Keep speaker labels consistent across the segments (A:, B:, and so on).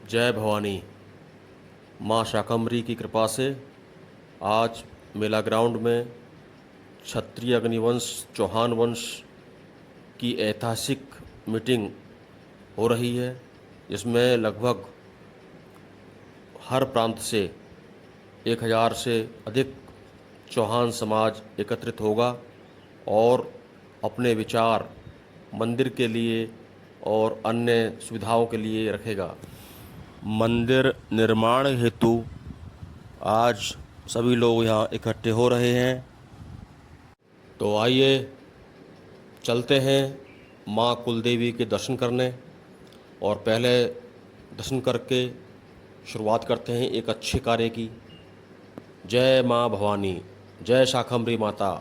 A: जय भवानी। माँ शाकंभरी की कृपा से आज मेला ग्राउंड में क्षत्रिय अग्निवंश चौहान वंश की ऐतिहासिक मीटिंग हो रही है, जिसमें लगभग हर प्रांत से 1000 से अधिक चौहान समाज एकत्रित होगा और अपने विचार मंदिर के लिए और अन्य सुविधाओं के लिए रखेगा। मंदिर निर्माण हेतु आज सभी लोग यहाँ इकट्ठे हो रहे हैं। तो आइए चलते हैं माँ कुलदेवी के दर्शन करने, और पहले दर्शन करके शुरुआत करते हैं एक अच्छे कार्य की। जय माँ भवानी, जय शाकंभरी माता।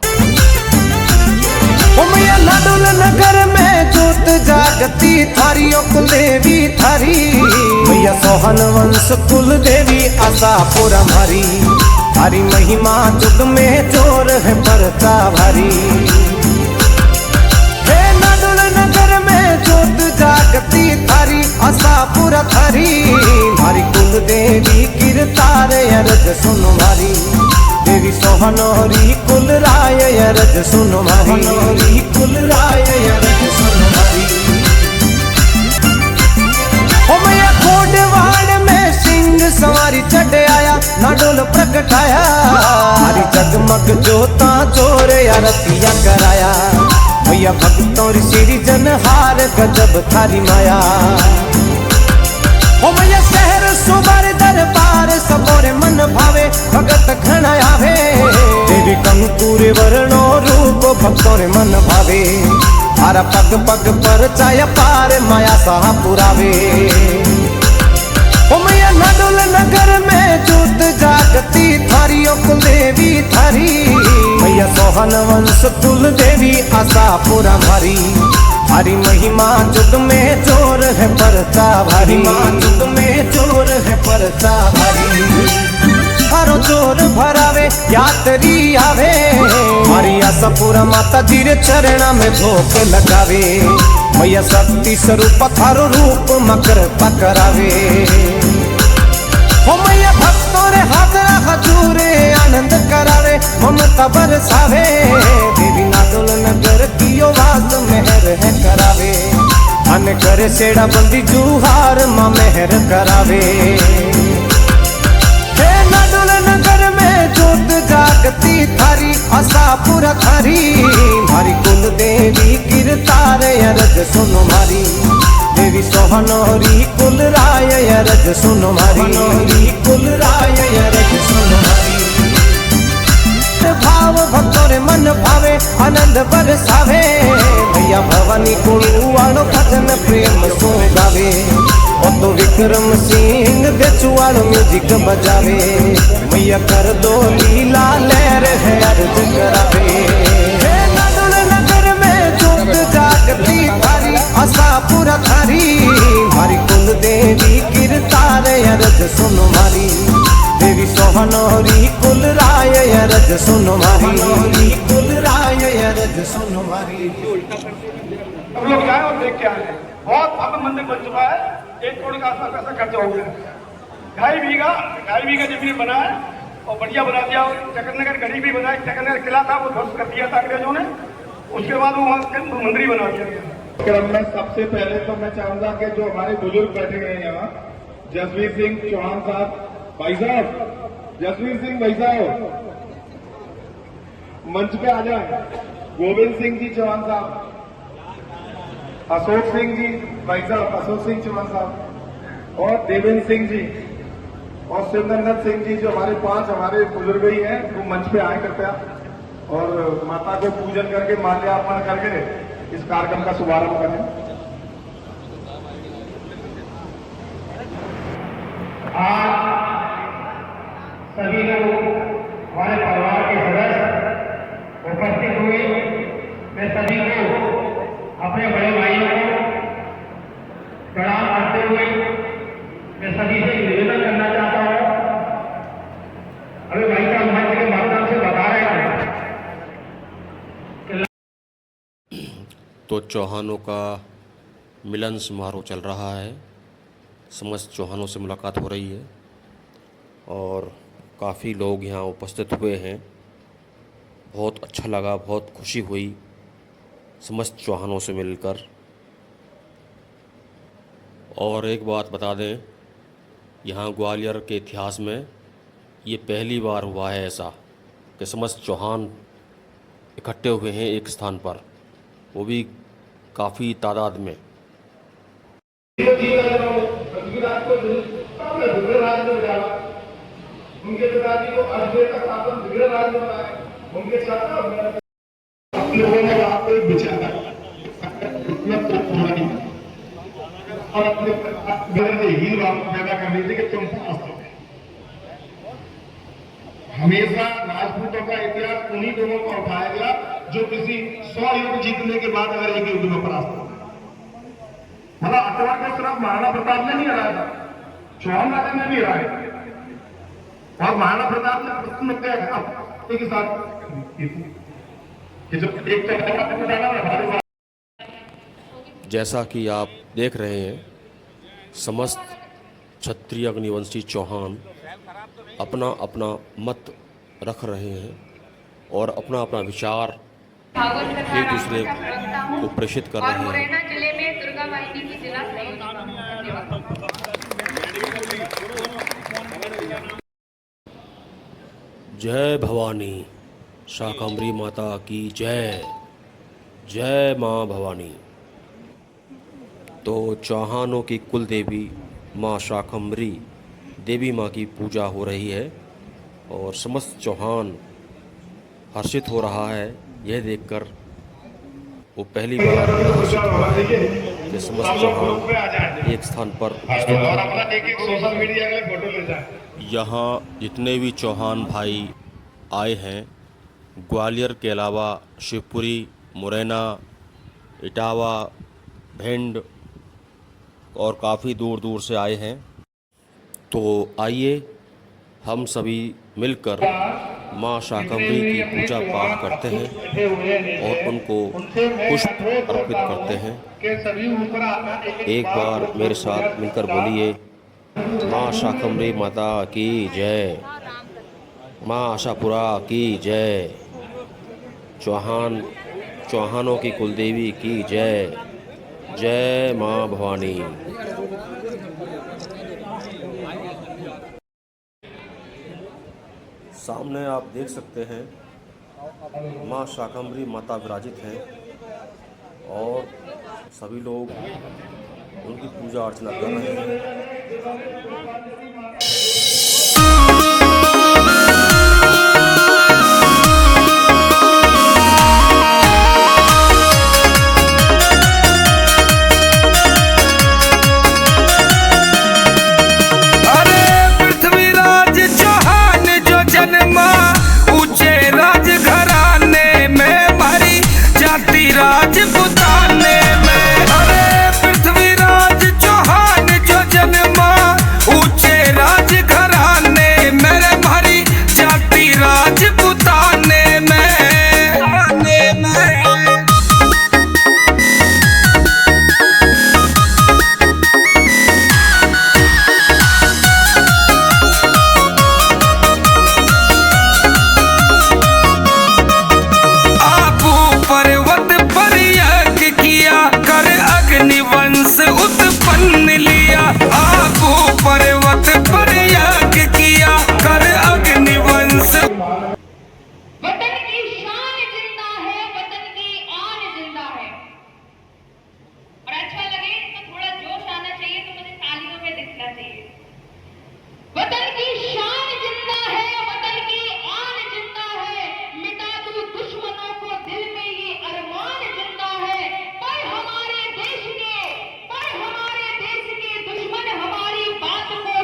B: मैया लाडोल नगर में जोत जागती थारी ओ कुलदेवी थारी, मैया सोहन वंश कुलदेवी आशापुर हमारी, थारी महिमा जुग में जोर है परता भारी। हे लाडोल नगर में जोत जागती थारी आशापुर थारी, मारी कुलदेवी किरतार अरज सुनो मारी, देवी सोहनोरी कुल राय अरज सुनो मारी, कुल राय अरज सुनो मारी। ओ मैया कोडवाड़ में सिंह सवारी चढ़ आया, नाडोल प्रगटाया, हरी जगमग जोता जोर आरतिया कराया, मैया भक्तों री श्री जनहार गजब थारी माया। ओ मैया शहर सुबार दरबार सबोरे मन भावे, भगत घण आवे, देवी कंकुर वर्णो रूप भक्तों रे मन भावे, तारा पग पग पर चाय पार माया साहा पुरावे। ओ मैया लाडोल नगर में जोत जागती थारी ओ कुलदेवी थारी, मैया सोहन वंश कुलदेवी आशापुर हमारी, हरी महिमा जुग में जोर है परता भारी, माँ जुग में जोर है परता भारी। हरो जोर भरावे यात्री आवे, मारी आशापुरा माता जी रे चरणा में भोग लगावे, मैया शक्ति स्वरूप थारो रूप मकर पकरावे। ओ मैया भक्तों रे हाजरा हजूरे आनंद करावे, ममता बरसावे, देवी नाडोल नगर की वास मेहर है करावे, अन करे सेड़ा बंदी जुहार माँ मेहर करावे। हे नाडोल नगर में जोत जागती थारी आशापुर थारी, मारी कुल देवी किरतार अरज सुनो मारी, देवी सोहनोरी कुल राय अरज सुनो मारी, कुल राय अरज सुनो मारी। भाव भक्तों रे मन भावे आनंद बरसावे, भैया भवानी कुड़ुआड़ो भजन प्रेम सो गावे, ओ तो विक्रम सिंह बेचुआड़ो म्यूजिक बजावे, मैया कर दो लीला लहर है अर्ज करावे। हे लाडोल नगर में जोत जागती थारी आशापुर थारी, मारी कुल देवी किरतार अरज सुनो मारी, देवी सोहनोरी कुल राय अरज सुनो मारी, कुल राय अरज सुनो मारी।
C: अब लोग जाए और देख के आए। बहुत भव्य मंदिर बन चुका है, 1 करोड़ का आसपास पैसा खर्चा हो गया। 2.5 बीघा जमीन बना है और बढ़िया बना दिया। चकरनगर गरीब भी बना, चकरनगर किला था वो ध्वस्त कर दिया था अंग्रेजों ने, उसके बाद वो मंदिर ही बना दिया गया।
D: क्रम में सबसे पहले तो मैं चाहूंगा कि जो हमारे बुजुर्ग बैठे हुए हैं यहाँ, जसवीर सिंह चौहान साहब, भाई साहब, जसवीर सिंह भाई साहब मंच पे आ जाए, गोविंद सिंह जी चौहान साहब, अशोक सिंह जी भाई साहब, अशोक सिंह चौहान साहब, और देवेंद्र सिंह जी और शिवनंदन सिंह जी, जो हमारे 5 हमारे बुजुर्ग ही हैं, वो मंच पे आए कृपया, और माता को पूजन करके माल्यार्पण करके इस कार्यक्रम का शुभारंभ करें।
C: आज सभी लोग हमारे परिवार के सदस्य उपस्थित हुए। मैं सभी को अपने बड़े भाइयों को प्रणाम करते हुए मैं सभी से निवेदन करना चाहता हूँ। अभी भाई साहब मंच के माध्यम से बता रहे हैं
A: तो चौहानों का मिलन समारोह चल रहा है। समस्त चौहानों से मुलाकात हो रही है और काफ़ी लोग यहाँ उपस्थित हुए हैं। बहुत अच्छा लगा, बहुत खुशी हुई समस्त चौहानों से मिलकर। और एक बात बता दें, यहाँ ग्वालियर के इतिहास में ये पहली बार हुआ है ऐसा कि समस्त चौहान इकट्ठे हुए हैं एक स्थान पर, वो भी काफ़ी तादाद में।
D: उनके पिताजी को अजमेर का शासन बिगड़े राज्य बनाया, उनके साथ लोगों ने आपको एक विचार और अपने हील पैदा कर दी थी कि तुम हमेशा राजपूतों का इतिहास उन्हीं दोनों को उठाया गया जो किसी 100 युद्ध जीतने के बाद अगर एक युद्ध में परास्त हो। मतलब अकबर को सिर्फ महाराणा प्रताप ने नहीं हराया था, चौहान राजा ने भी हराया और महाराणा प्रताप ने प्रश्न किया के साथ कि जब एक
A: जैसा कि आप देख रहे हैं, समस्त क्षत्रिय अग्निवंशी चौहान अपना अपना मत रख रहे हैं और अपना अपना विचार एक दूसरे को प्रेषित कर रहे हैं।
E: मुरैना जिले में दुर्गा वाहिनी की जिला सहयोगी।
A: जय भवानी, शाकंभरी माता की जय। जय माँ भवानी। तो चौहानों की कुल देवी माँ शाकंभरी देवी माँ की पूजा हो रही है और समस्त चौहान हर्षित हो रहा है यह देखकर। वो पहली बार हर्षित हुआ है कि समस्त चौहान एक स्थान पर
D: सोशल मीडिया के फोटो ले जाए।
A: यहाँ जितने भी चौहान भाई आए हैं, ग्वालियर के अलावा शिवपुरी, मुरैना, इटावा, भिंड और काफ़ी दूर दूर से आए हैं। तो आइए हम सभी मिलकर माँ शाकंभरी की पूजा पाठ करते हैं और उनको पुष्प अर्पित करते हैं। एक बार मेरे साथ मिलकर बोलिए, माँ शाकंभरी माता की जय, माँ आशापुरा की जय, चौहानों की कुलदेवी की जय। जय माँ भवानी। सामने आप देख सकते हैं माँ शाकंभरी माता विराजित हैं और सभी लोग उनकी पूजा अर्चना कर रहे हैं।
E: हमारे देश के दुश्मन हमारी बात को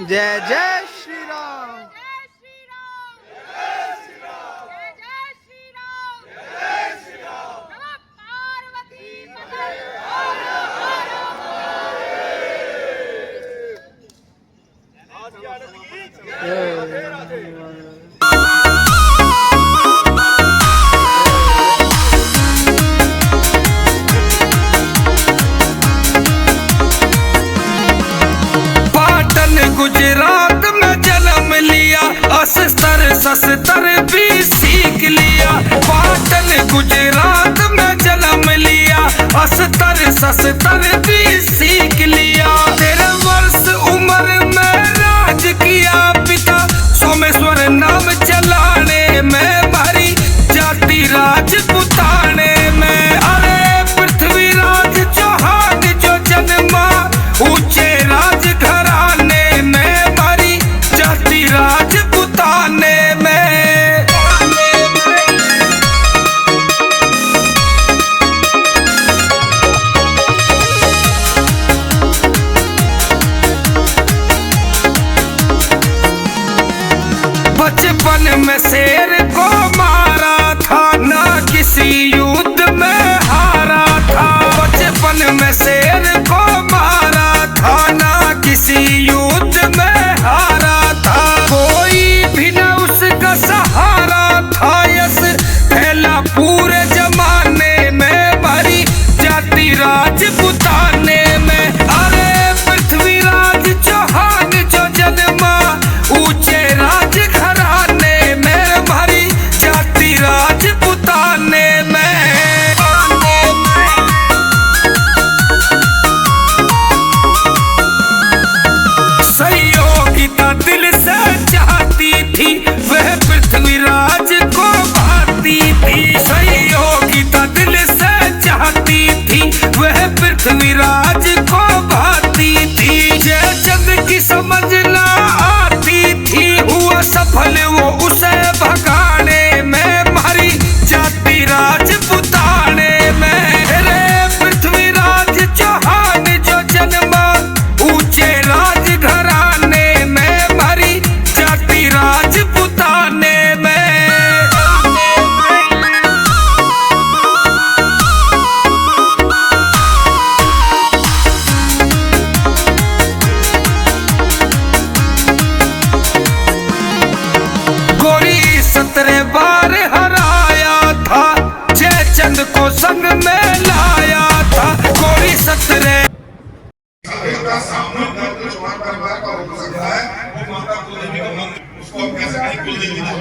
F: जय जय श्री राम।
G: गुजरात में जन्म लिया, अस्तर शस्त्र भी सीख लिया। पाटन गुजरात में जन्म लिया, अस्तर शस्त्र भी सीख लिया। 13 वर्ष उम्र में राज किया पिता सोमेश्वर नाम चलाने में, भरी जाति राजपुताने में। अरे पृथ्वीराज चौहान जो जन्मा ऊंचे राज घराने में, भरी जाति राजपुताने में। बचपन में शेर को मारा था, ना किसी युद्ध में हारा था। बचपन में शेर को मारा था, ना किसी युद्ध में हारा था। कोई भी न उसका सहारा था, यस फैला पूरे जमाने में, भरी जाति राजपुताने में। अरे पृथ्वीराज चौहान जो जन्मा ऊंचे राज घराने में, भरी जाति राजपुताने में। सहयोगिता दिल से चाहती थी, वह पृथ्वीराज को भाती थी। सहयोगिता दिल से चाहती थी, वह पृथ्वीराज को भाती थी। जयचंद की समझ ना आती थी, हुआ सफल वो उसे भगाने में, भरी जाति राजपुताने में। रे पृथ्वीराज चौहान जो जन्मा ऊंचे राज घराने में, भरी जाति राजपुताने में। गोरी 17 बार हराया था, जयचंद को संग में लाया था। गोरी 17
D: का सामूहिक दर्द चौहान परिवार का हो सकता है, वो माता कुलदेवी का मंदिर, उसको हम कह सकते हैं कुलदेवी धाम।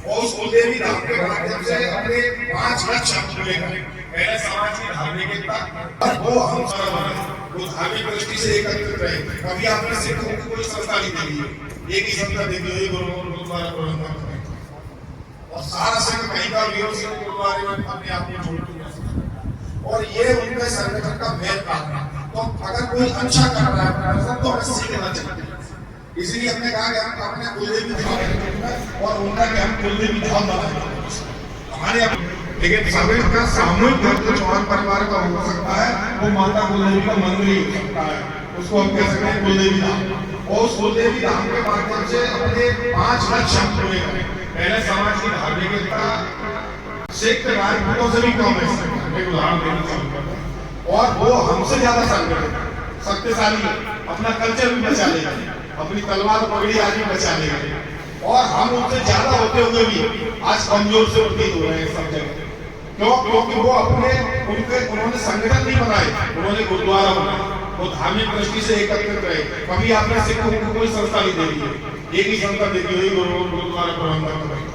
D: और उस कुलदेवी धाम के माध्यम से अपने 5 लक्ष्य हम पूरे करें। पहले समाज की धार्मिकता, वो हम वो धार्मिक दृष्टि से एकत्रित रहे। कभी आपने सिखों की कोई संस्था नहीं देखी, एक ही संस्था देखी हुई गुरुद्वारा प्रबंधन और सारा सिख कहीं का वीरों से गुरुद्वारे में अपने आप को जोड़ दिया। और ये उनके संगठन का मेन काम है। तो अगर कोई अच्छा कर रहा है तो हमें सीखना चाहिए। इसीलिए हमने कहा कि हम अपने कुलदेवी धाम और उनका कि हम कुलदेवी धाम बनाएंगे हमारे। लेकिन सभी का सामूहिक दर्द चौहान परिवार का हो सकता है, वो माता कुलदेवी का मंदिर ही हो सकता है, उसको हम कह सकते हैं कुलदेवी धाम। और उस कुलदेवी धाम के माध्यम से अपने 5 लक्ष्य हम पूरे करें। पहले समाज की धार्मिकता, सिख राजपूतों से भी कम है, एक उदाहरण देना चाहूंगा। और वो हमसे ज्यादा संगठित शक्तिशाली है, अपना कल्चर भी बचा लेगा, अपनी तलवार पगड़ी आदि बचा लेगा। और हम उनसे ज्यादा होते हुए भी आज कमजोर से प्रतीत हो रहे हैं सब जगह। क्यों? क्योंकि वो उन्होंने संगठन नहीं बनाए, उन्होंने गुरुद्वारा बनाए। वो धार्मिक दृष्टि से एकत्रित रहे। कभी आपने सिखों को कोई संस्था नहीं देखी है, एक ही संस्था देखी हुई गुरुद्वारा प्रबंधन।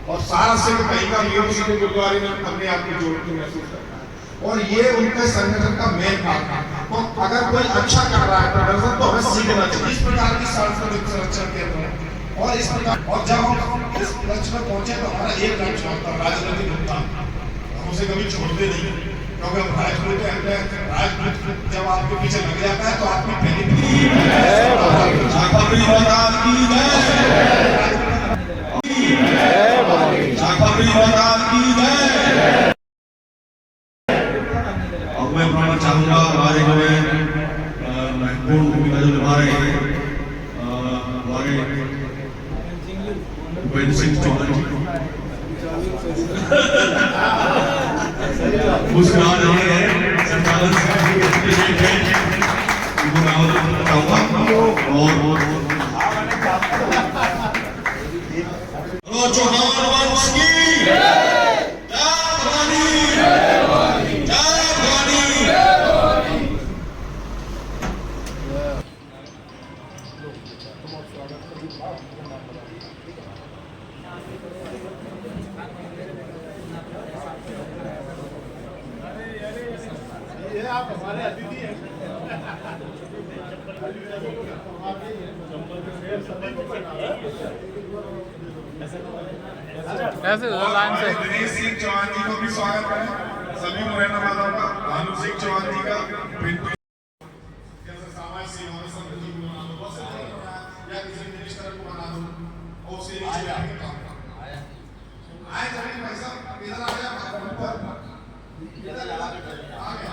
D: और सारा सिख कहीं का वीरों गुरुद्वारे में अपने आप को जोड़ के महसूस करता है। और ये उनके संगठन का मेन काम है। तो अगर कोई अच्छा कर रहा है प्रदर्शन, तो हमें सीखना चाहिए। इस प्रकार की सांस्कृतिक संरक्षण के अंदर और इस प्रकार, और जब हम इस लक्ष्य में पहुंचे तो हमारा एक लक्ष्य होता है राजनीतिक मुद्दा। हम उसे कभी छोड़ते नहीं, क्योंकि हम राजपूत हैं। राजपूत जब आपके पीछे लग जाता है तो आपकी पहली
H: अब मैं बताना चाहूँगा हमारे जो है महत्वपूर्ण भूमिका जो निभा रहे हैं देवेंद्र सिंह चौहान जी मुस्कुरा रहे हैं। संचालन समिति के प्रेसिडेंट हैं, उनको मैं आमंत्रित करता हूं। और चौहान वंश की
F: ऐसे लाइन से
D: दिनेश सिंह चौहान जी को भी स्वागत है। सभी मुरैना वालों का, भानु सिंह चौहान जी का, पिंटू सामाजिक सेवा में संगठन को बना दो, बस या किसी मिनिस्टर को बना दो और उसे नीचे लाने का काम करो। आए जमीन भाई साहब इधर आ गया, इधर आ गया।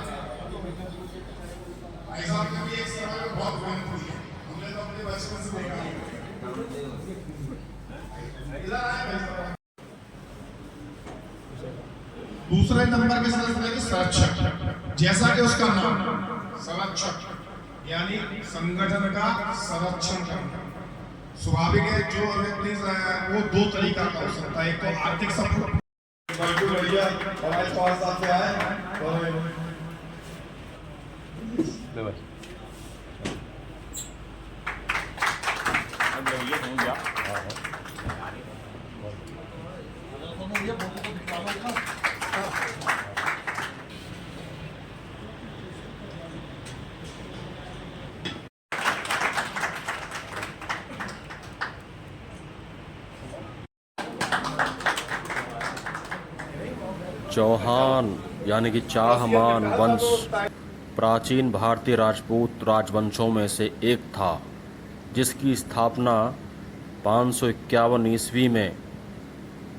D: भाई साहब ने भी एक समय में बहुत मेहनत की है, हमने तो अपने बचपन से देखा है। इधर आए भाई साहब। दूसरे नंबर के सदस्य संरक्षक, जैसा कि उसका नाम संरक्षक यानी संगठन का संरक्षण करना। स्वाभाविक है, जो व्यक्ति वो दो तरीका का हो सकता है। एक तो आर्थिक सपोर्ट, बढ़िया और 5 साल से आए और
A: चौहान यानी कि चाहमान वंश प्राचीन भारतीय राजपूत राजवंशों में से एक था, जिसकी स्थापना 551 ईस्वी में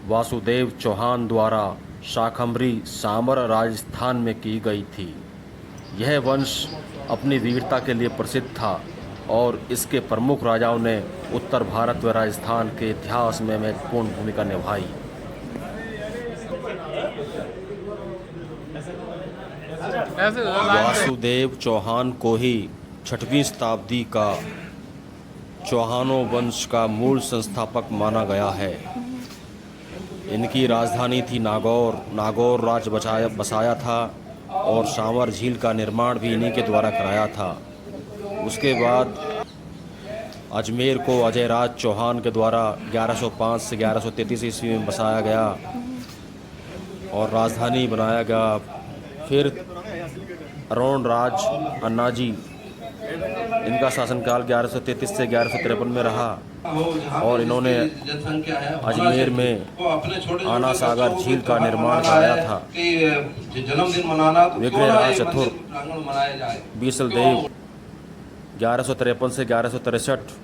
A: वासुदेव चौहान द्वारा शाकंभरी सामर राजस्थान में की गई थी। यह वंश अपनी वीरता के लिए प्रसिद्ध था और इसके प्रमुख राजाओं ने उत्तर भारत व राजस्थान के इतिहास में महत्वपूर्ण भूमिका निभाई। वासुदेव चौहान को ही 6वीं शताब्दी का चौहानों वंश का मूल संस्थापक माना गया है। इनकी राजधानी थी नागौर। नागौर राज्य बसाया था और सावर झील का निर्माण भी इन्हीं के द्वारा कराया था। उसके बाद अजमेर को अजयराज चौहान के द्वारा 1105 से 1133 ईस्वी में बसाया गया और राजधानी बनाया गया। फिर अरोण राज अन्नाजी, इनका शासनकाल 1133 से 1153 में रहा और इन्होंने अजमेर में आना सागर झील का निर्माण कराया था।
I: जन्मदिन मनाना
A: विग्रहराज चतुर बीसल देव 1153 से 1163।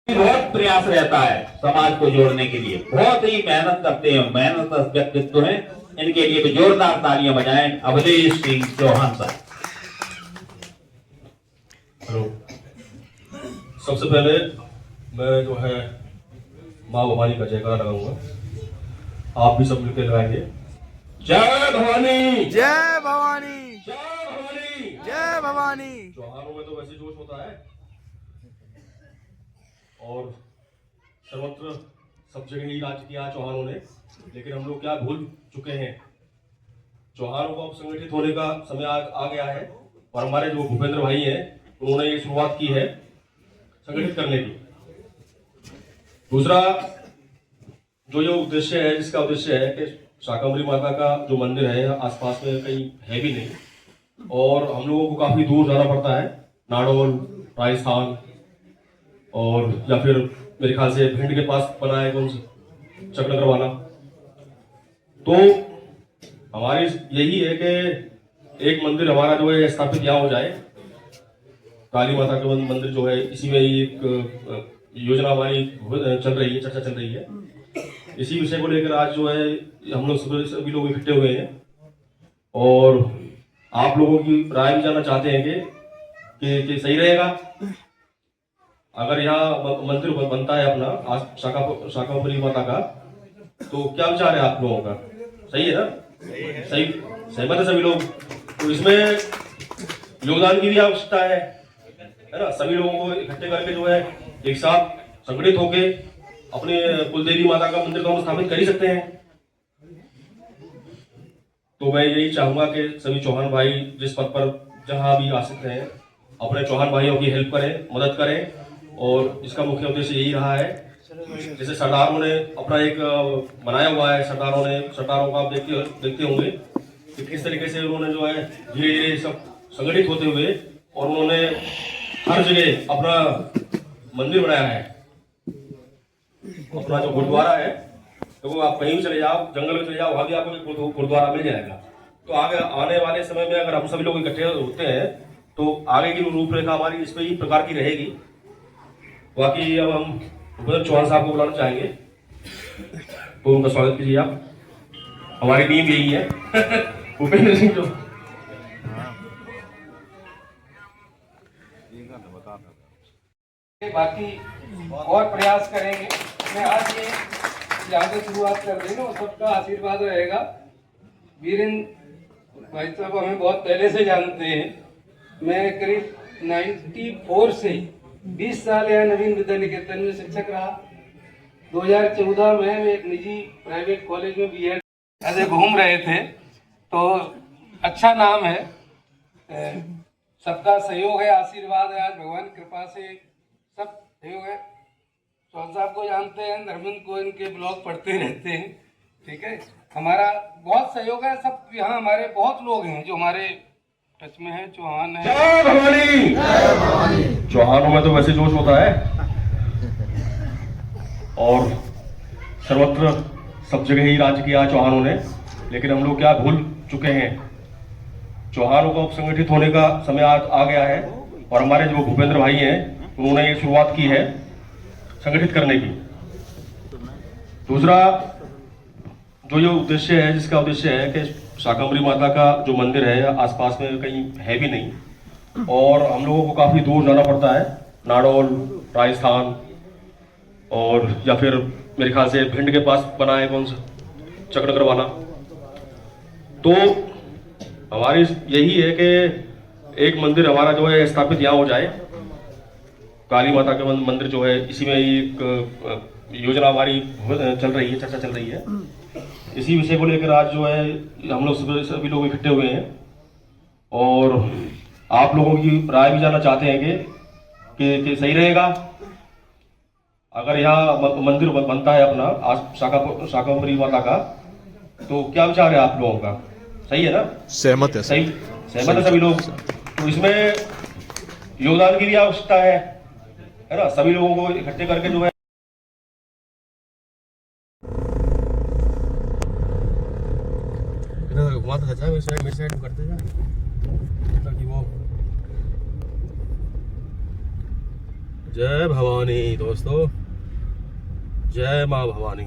I: बहुत प्रयास रहता है समाज को जोड़ने के लिए, बहुत ही मेहनत करते हैं, मेहनत व्यक्तित्व है। इनके लिए भी जोरदार तालियां बजाएं अवधेश सिंह चौहान सर।
J: हेलो, सबसे पहले मैं जो है माँ भवानी का जयकारा लगाऊंगा, आप भी सब मिलकर लगाएंगे। जय भवानी,
F: जय भवानी,
J: जय भवानी,
F: जय भवानी।
J: चौहानों में तो वैसे जोश होता है और सर्वत्र सब जगह ही राज किया चौहानों ने, लेकिन हम लोग क्या भूल चुके हैं। चौहानों को अब संगठित होने का समय आ गया है और हमारे जो भूपेंद्र भाई हैं उन्होंने ये शुरुआत की है संगठित करने की। दूसरा जो ये उद्देश्य है, जिसका उद्देश्य है कि शाकंभरी माता का जो मंदिर है आसपास में कहीं है भी नहीं और हम लोगों को काफी दूर जाना पड़ता है, नाडोल, राजस्थान और या फिर मेरे ख्याल से भिंड के पास बना है कौन सा चक्रनगर वाला। तो हमारी यही है कि एक मंदिर हमारा जो है स्थापित यहाँ हो जाए। काली माता का मंदिर जो है इसी में ही एक योजना हमारी चल रही है, चर्चा चल रही है। इसी विषय को लेकर आज जो है हम लोग सभी लोग इकट्ठे हुए हैं और आप लोगों की राय भी जानना चाहते हैं कि सही रहेगा। अगर यहाँ मंदिर बनता है अपना शाकंभरी माता का, तो क्या विचार है आप लोगों का? सही है ना? सही, सहमत है सभी लोग? तो इसमें योगदान की भी आवश्यकता है ना? सभी लोगों को इकट्ठे करके जो है एक साथ संगठित होके अपने कुलदेवी माता का मंदिर तो हम स्थापित कर ही सकते हैं। तो मैं यही चाहूंगा कि सभी चौहान भाई जिस पद पर जहां भी आसित हैं, अपने चौहान भाइयों की हेल्प करें, मदद करें। और इसका मुख्य उद्देश्य यही रहा है, जैसे सरदारों ने अपना एक बनाया हुआ है, सरदारों का आप देखते होंगे कि किस तरीके से उन्होंने जो है धीरे धीरे सब संगठित होते हुए और उन्होंने हर जगह अपना मंदिर बनाया है। अपना जो गुरुद्वारा है, तो आप कहीं भी चले जाओ, जंगल में चले जाओ, वहां भी आपको एक गुरुद्वारा मिल जाएगा। तो आगे आने वाले समय में अगर हम सभी लोग इकट्ठे होते हैं तो आगे की रूपरेखा हमारी इस प्रकार की रहेगी। बाकी अब हम भूपेंद्र चौहान साहब को बुलाना चाहेंगे, तो उनका स्वागत कीजिए आप। हमारी टीम यही है भूपेंद्र सिंह जो
K: बाकी और प्रयास करेंगे। मैं आज ये यहाँ से शुरुआत कर देंगे और सबका आशीर्वाद रहेगा। वीरेंद्र भाई साहब हमें बहुत पहले से जानते हैं। मैं करीब 94 से 20 साल यहाँ नवीन विद्या निकेतन में शिक्षक रहा। 2014 में एक निजी प्राइवेट कॉलेज में बीएड ऐसे घूम रहे थे। तो अच्छा नाम है, सबका सहयोग है, आशीर्वाद है। आज भगवान की कृपा से सब सहयोग है। चौहान साहब को जानते हैं, धर्मेंद्र को इनके ब्लॉग पढ़ते रहते हैं। ठीक है, हमारा बहुत सहयोग है। सब यहाँ हमारे बहुत लोग हैं जो हमारे टच में है। चौहान है,
J: जय भवानी। चौहानों में तो वैसे जोश होता है और सर्वत्र सब जगह ही राज किया चौहानों ने, लेकिन हम लोग क्या भूल चुके हैं। चौहानों को संगठित होने का समय आ गया है और हमारे जो भूपेंद्र भाई हैं उन्होंने ये शुरुआत की है संगठित करने की। दूसरा जो ये उद्देश्य है, जिसका उद्देश्य है कि शाकंभरी माता का जो मंदिर है आसपास में कहीं है भी नहीं और हम लोगों को काफी दूर जाना पड़ता है, नाडौल, राजस्थान और या फिर मेरे ख्याल से भिंड के पास बना है कौन सा चक्र करवाना। तो हमारी यही है कि एक मंदिर हमारा जो है स्थापित यहाँ हो जाए। काली माता का मंदिर जो है, इसी में एक योजना हमारी चल रही है, चर्चा चल रही है। इसी विषय को लेकर आज जो है हम लोग सभी लोग इकट्ठे हुए हैं और आप लोगों की राय भी जानना चाहते हैं कि सही रहेगा अगर यहाँ मंदिर बनता है अपना शाकंभरी माता का, तो क्या विचार है आप लोगों का? सही है ना?
F: सहमत है।
J: सही, सहमत है सभी लोग? तो इसमें योगदान की भी आवश्यकता है ना? सभी लोगों को इकट्ठे करके जो है मेरे साइड करते हैं ताकि वो। जय भवानी दोस्तों, जय माँ भवानी,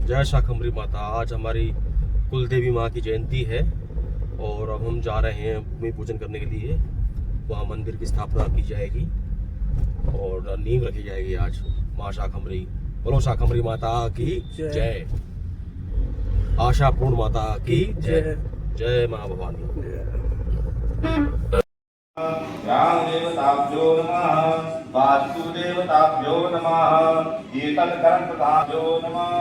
J: जय शाकंभरी माता। आज हमारी कुलदेवी माँ की जयंती है और अब हम जा रहे हैं भूमि पूजन करने के लिए। वहाँ मंदिर की स्थापना की जाएगी और नींव रखी जाएगी आज। माँ शाकंभरी, बोलो शाकंभरी माता की जय, आशापूर्ण माता की जय, जय माँ भवानी।
D: ग्राम देवताभ्यो नमः, वास्तु देवताभ्यो नमः, एतत् कर्म प्रदाभ्यो नमः।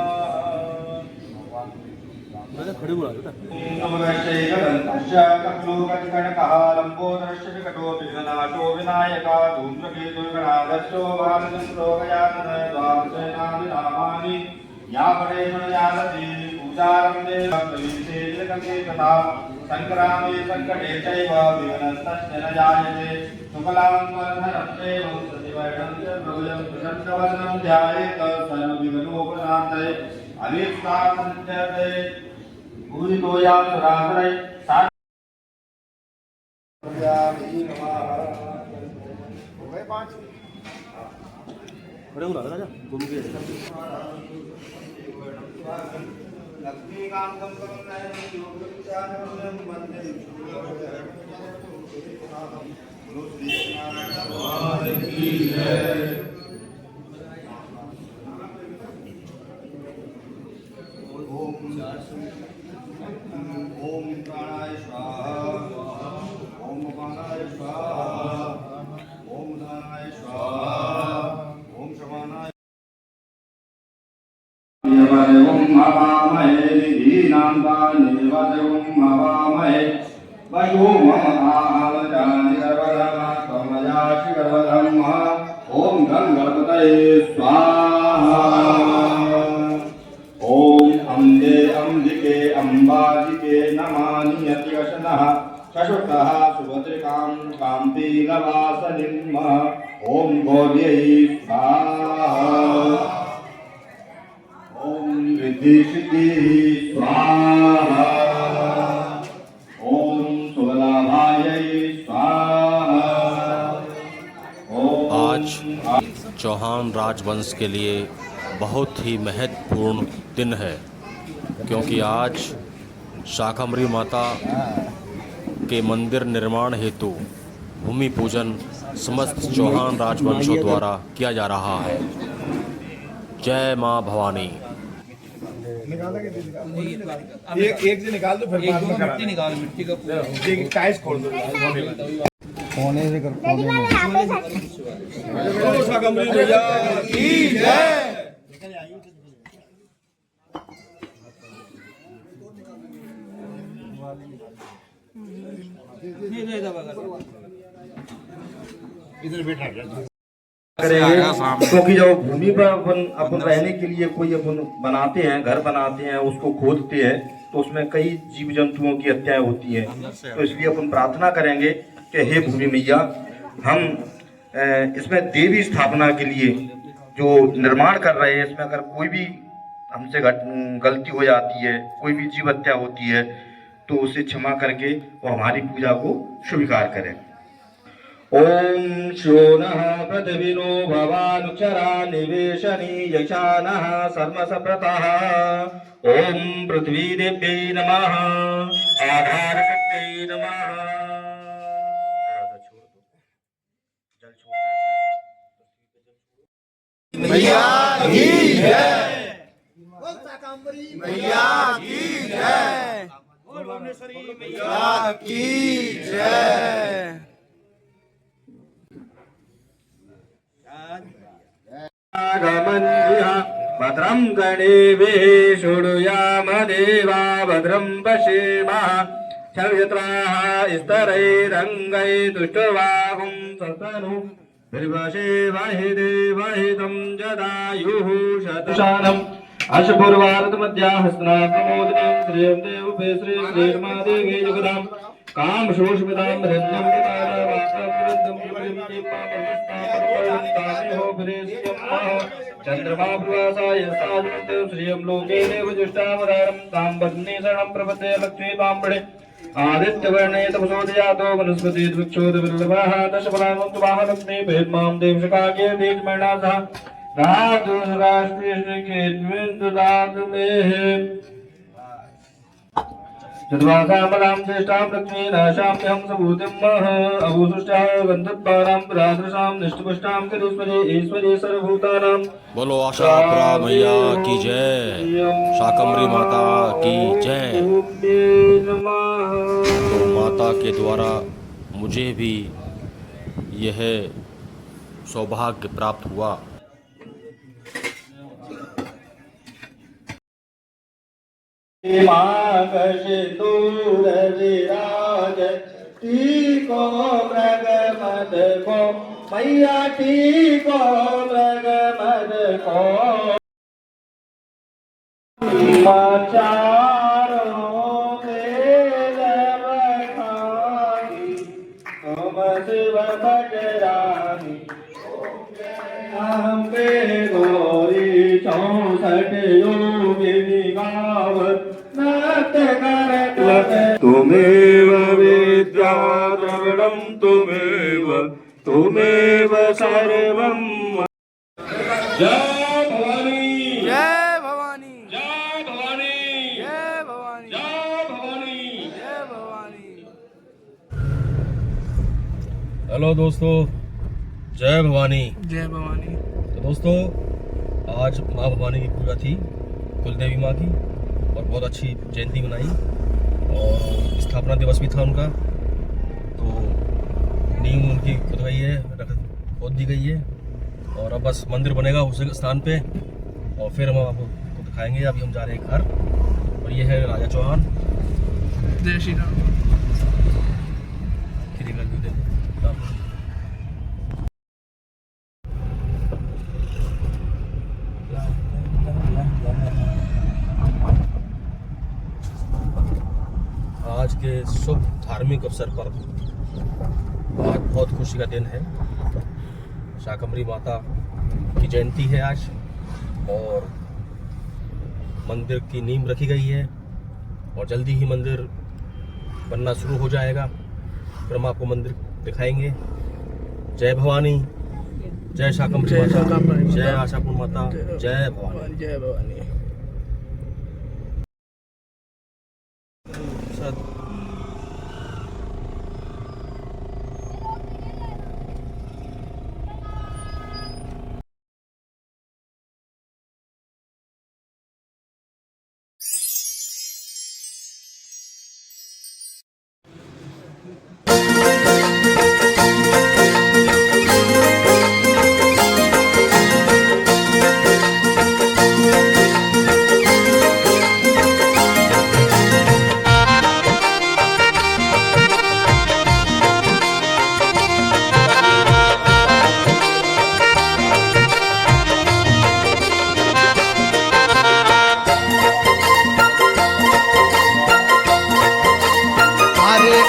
D: संक्रामे संकटे चैव विघ्नस्तस्य न जायते। शुक्लां वरदं देवं सतिवर्णं च भुजं प्रसन्नवदनं ध्यायेत् सर्वविघ्नोपशान्तये। अभीष्टार्थसिद्ध्यर्थे पूजितो यां सुरासुरै लक्ष्मीकांतं करुणैः योगविचारं वन्दे गुरु श्री नारायण भगवान की जय। ओम प्राणाय स्वाहा, ओम उपानाय स्वाहा, ओम उदानाय स्वाहा, ओम शमानाय ओम हवामहे दीनां दाने वदं हवामहे वयो ममताम जानि सर्वधर्मा त्वमयासि सर्वधर्मा ओम गणपतये स्वाहा। ओम अम्बे अम्बिके अम्बाजिके नमामि यतिवशनः शशुकः सुभद्रिकां कान्तिलवासनिम् ओम गौर्यै स्वाहा। ओम रिद्धि सिद्धि स्वाहा। ओम सुबलाभायै स्वाहा।
A: आज चौहान राजवंश के लिए बहुत ही महत्वपूर्ण दिन है, क्योंकि आज शाकंभरी माता के मंदिर निर्माण हेतु भूमि पूजन समस्त चौहान राजवंशों द्वारा किया जा रहा है। जय माँ भवानी।
D: एक से निकाल दो, फिर बाद में मिट्टी निकाल, मिट्टी का टाइस खोल दो। कोने से कर, कोने में। शाकंभरी मैया की जय। इधर बैठा क्योंकि जब भूमि पर अपन रहने के लिए कोई अपन बनाते हैं, घर बनाते हैं, उसको खोदते हैं, तो उसमें कई जीव जंतुओं की हत्याएं होती हैं। तो इसलिए अपन प्रार्थना करेंगे कि हे भूमि मैया, हम इसमें देवी स्थापना के लिए जो निर्माण कर रहे हैं, इसमें अगर कोई भी हमसे गलती हो जाती है, कोई भी जीव हत्या होती है, तो उसे क्षमा करके वो हमारी पूजा को स्वीकार करें। ओम श्योनः पृथिविनो भवानुचरा निवेशनी यशानः सर्वसप्रतः ओम पृथ्वी देव्यै नमः आधार शक्त्यै नमः। मैया की जय। मैया की जय। मैया की जय। भद्रं गणेभिः शृणुयाम देवा भद्रं पश्येमः क्षयत्राः स्तरैरङ्गैः तुष्टवाहुं सतनु निर्वशे वहिदेवहितं जदायुः शतशानम् अशपूर्वारतमध्याहस्नाप्रमोदिनीं श्रियं देवपे श्रीर्मादेवी युगदाम् काम शोषमितां हृदयं चंद्रमा प्रवासाय साधुते श्रियं लोके देव जुष्टावतारं तां बन्ने शरणं प्रपद्ये लक्ष्मी पाम्बणे आदित्यवर्णे तपसोदयातो वनस्पति वृक्षोदविर्लभः दशफलान्वन्तु महालक्ष्मी भेदमां देवशकाके देवमणासः राजो राष्ट्रीय ददातु मे चतुर्वासामलां श्रेष्ठां लक्ष्मी नाशाम्यहं सबूतिं अभूसुष्टाः गन्धद्वारां राधृशां निष्ठपुष्टां करुष्मजे ईश्वरे सर्वभूतानां।
A: बोलो आशापुरा मैया की जय, शाकंभरी माता की जय। तो माता के द्वारा मुझे भी यह सौभाग्य प्राप्त हुआ।
D: सिंदूर विराज टीको मृगमद को मैया टीको मृगमद को चारों वेद बखानी तुम शिव बजरानी अम्बे गौरी 64 योगिनी गावत तुमेव विद्या द्रविडं तुमेव सर्वं। जय भवानी,
F: जय भवानी,
J: जय भवानी,
F: जय भवानी,
J: जय भवानी,
F: जय भवानी।
J: हेलो दोस्तों, जय भवानी।
F: जय भवानी।
J: तो दोस्तों, आज माँ भवानी की पूजा थी, कुलदेवी माँ की। और बहुत अच्छी जयंती मनाई और स्थापना दिवस भी था उनका। तो नींव उनकी खुदवाई है, खोद दी गई है और अब बस मंदिर बनेगा उस स्थान पे और फिर हम आपको दिखाएंगे। अभी हम जा रहे हैं घर और ये है राजा चौहान।
F: जय श्री राम।
J: आज के शुभ धार्मिक अवसर पर आज बहुत खुशी का दिन है। शाकंभरी माता की जयंती है आज और मंदिर की नींव रखी गई है और जल्दी ही मंदिर बनना शुरू हो जाएगा। फिर हम आपको मंदिर दिखाएंगे। जय भवानी, जय शाकंभरी माता, जय आशापुर माता, जय भवानी।
F: जय भवानी।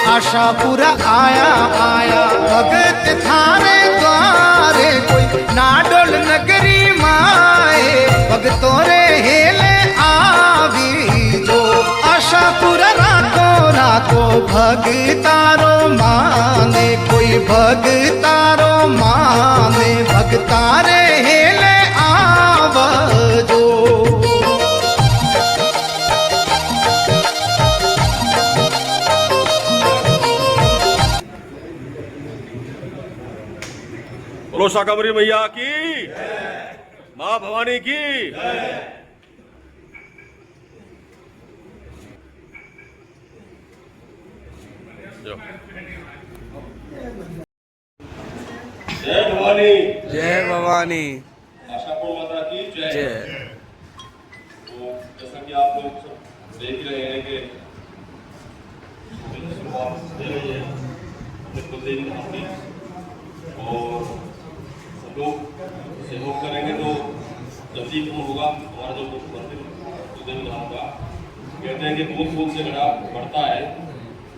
B: आशापुरा आया आया भगत थारे द्वारे, कोई नाडोल नगरी माए भगतों रे हेले आवी जो। आशापुरा राको राको भगतारो माने, कोई भगतारो माने भगतारे हेले आवजो।
J: बोलो शाकंभरी मैया की, माँ भवानी की। जय भवानी,
F: जय भवानी।
J: आशापुर माता की जय। तो जैसा कि आप लोग सब देख रहे हैं कि शुरुआत दे रही है अपने कुलदेवी धाम की और सब लोग सहयोग करेंगे तो जल्दी पूर्ण होगा हमारा जो मंदिर कुलदेवी धाम का। कहते हैं कि बूंद बूंद से घड़ा बढ़ता है,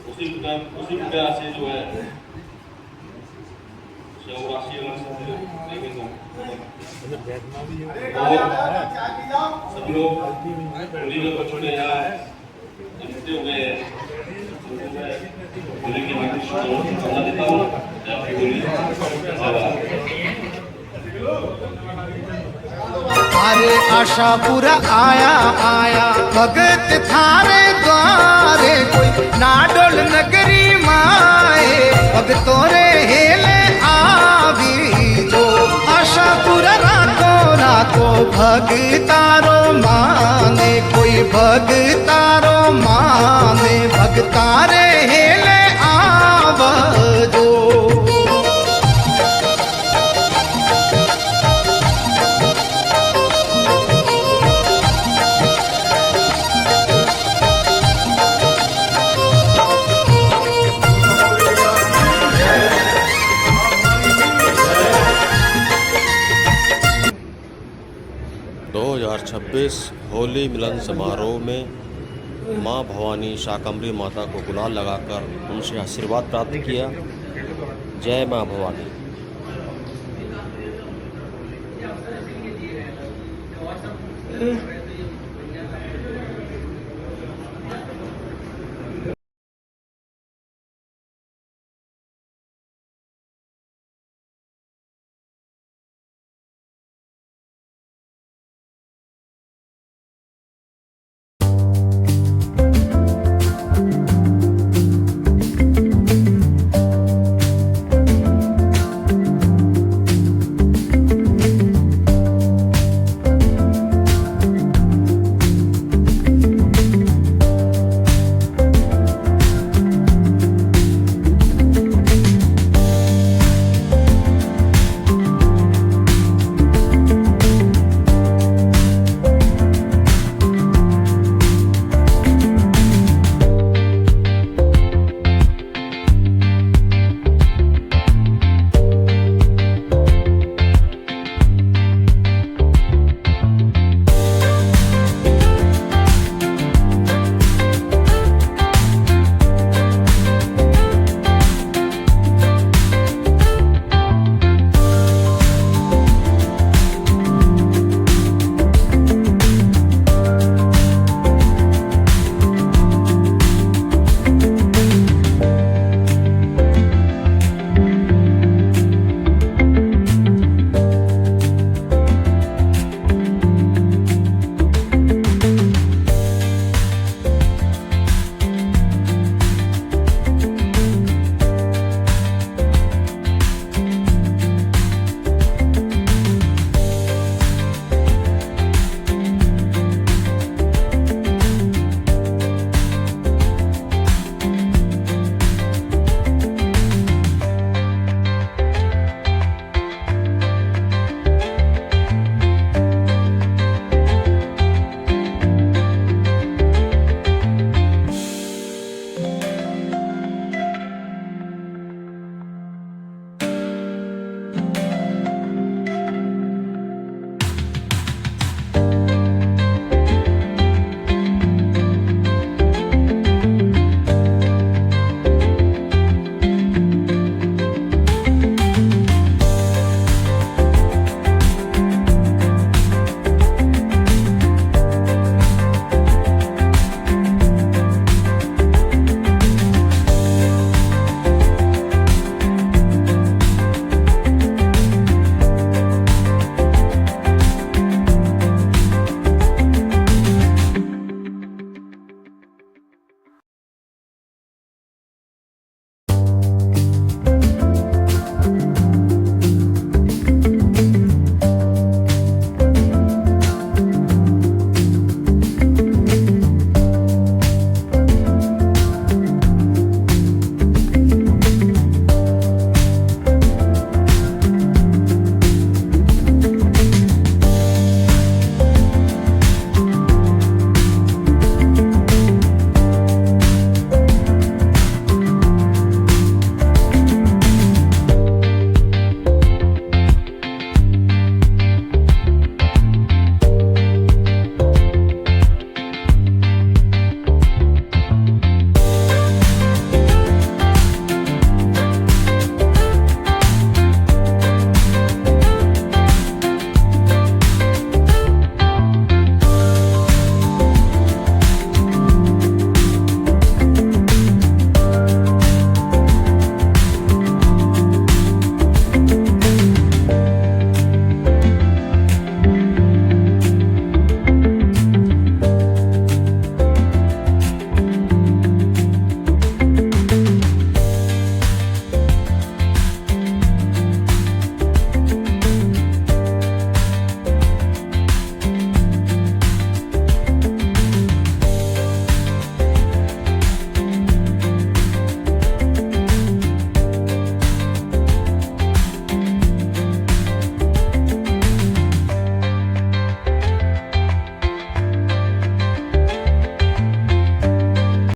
J: उसी प्रकार से जो है राशि देंगे तो और सब लोग होली में बछड़े यहाँ इकट्ठे हुए हैं। होली की हार्दिक शुभकामना देता हूँ।
B: अरे आशापुरा आया आया भगत थारे द्वारे, कोई नाडोल नगरी माए भगतों रे हेले आवी जो। आशापुरा राको राको भगतारो माने, कोई भगतारो माने भगतारे हेले आवजो।
A: होली मिलन समारोह में माँ भवानी शाकंभरी माता को गुलाल लगाकर उनसे आशीर्वाद प्राप्त किया। जय माँ भवानी।